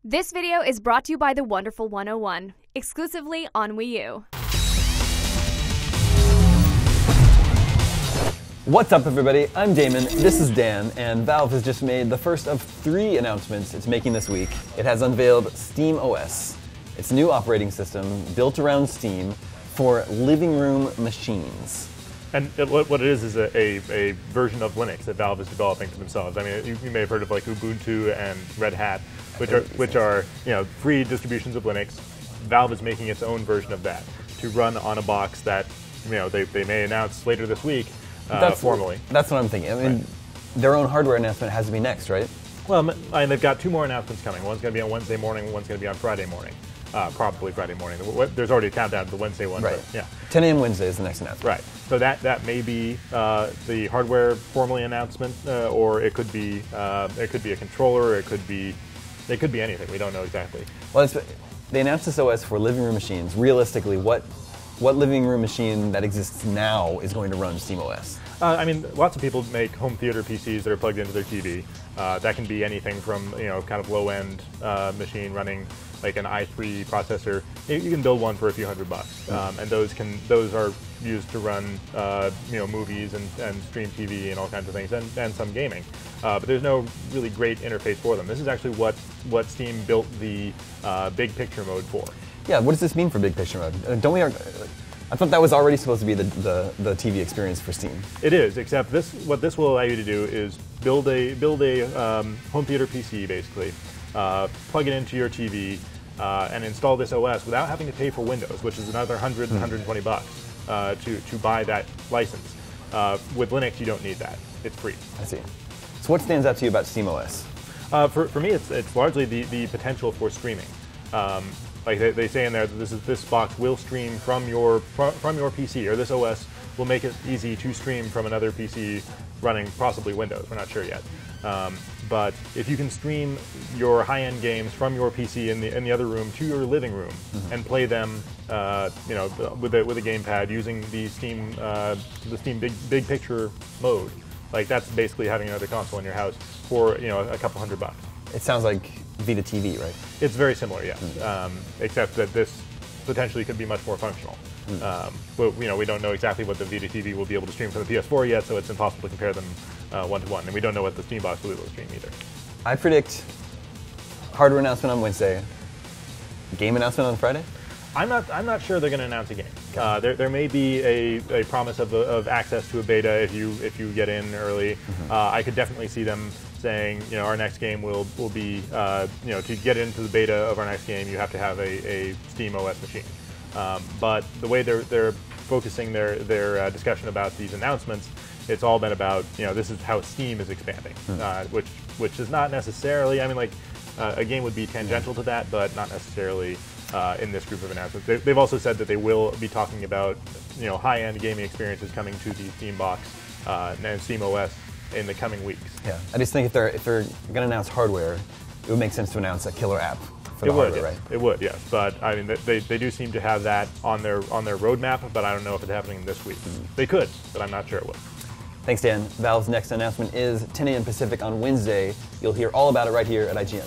This video is brought to you by the Wonderful 101, exclusively on Wii U. What's up, everybody? I'm Damon, this is Dan, and Valve has just made the first of 3 announcements it's making this week. It has unveiled SteamOS, its new operating system built around Steam for living room machines. And what it is a version of Linux that Valve is developing for themselves. I mean, you may have heard of like Ubuntu and Red Hat, which are free distributions of Linux. Valve is making its own version of that to run on a box that they may announce later this week formally. That's what I'm thinking. I mean, their own hardware announcement has to be next, right? Well, they've got 2 more announcements coming. One's going to be on Wednesday morning. One's going to be on Friday morning. Probably Friday morning. There's already a countdown to the Wednesday one. Right. But, yeah. 10 a.m. Wednesday is the next announcement. Right. So that may be the hardware formally announcement, or it could be a controller. It could be anything. We don't know exactly. Well, they announced this OS for living room machines. Realistically, what living room machine that exists now is going to run SteamOS? I mean, lots of people make home theater PCs that are plugged into their TV. That can be anything from kind of low-end machine running like an i3 processor. You can build one for a few $100, and those are used to run movies and stream TV and all kinds of things, and some gaming. But there's no really great interface for them. This is actually what Steam built the big picture mode for. Yeah, what does this mean for big picture mode? I thought that was already supposed to be the TV experience for Steam. It is, except what this will allow you to do is build a home theater PC basically, plug it into your TV, and install this OS without having to pay for Windows, which is another $100 to $120 to buy that license. With Linux, you don't need that; it's free. I see. So what stands out to you about SteamOS? For me, it's largely the potential for streaming. Like they say in there that this box will stream from your PC, or this OS will make it easy to stream from another PC running possibly Windows. We're not sure yet. But if you can stream your high-end games from your PC in the other room to your living room and play them, with a gamepad using the Steam big picture mode, like that's basically having another console in your house for a couple $100. It sounds like Vita TV, right? It's very similar, yes. Except that this potentially could be much more functional. But we don't know exactly what the Vita TV will be able to stream from the PS4 yet, so it's impossible to compare them one-to-one. And we don't know what the Steam box will be able to stream either. I predict hardware announcement on Wednesday, game announcement on Friday. I'm not sure they're going to announce a game. There may be a promise of access to a beta if you get in early. I could definitely see them saying, our next game will be, to get into the beta of our next game, you have to have a SteamOS machine. But the way they're focusing their discussion about these announcements, it's all been about, this is how Steam is expanding, which is not necessarily, I mean, like, a game would be tangential to that, but not necessarily in this group of announcements. They've also said that they will be talking about, high-end gaming experiences coming to the Steam box and SteamOS in the coming weeks. Yeah, I just think if they're going to announce hardware, it would make sense to announce a killer app for the hardware, right? It would, yes. But I mean, they do seem to have that on their roadmap, but I don't know if it's happening this week. They could, but I'm not sure it will. Thanks, Dan. Valve's next announcement is 10 a.m. Pacific on Wednesday. You'll hear all about it right here at IGN.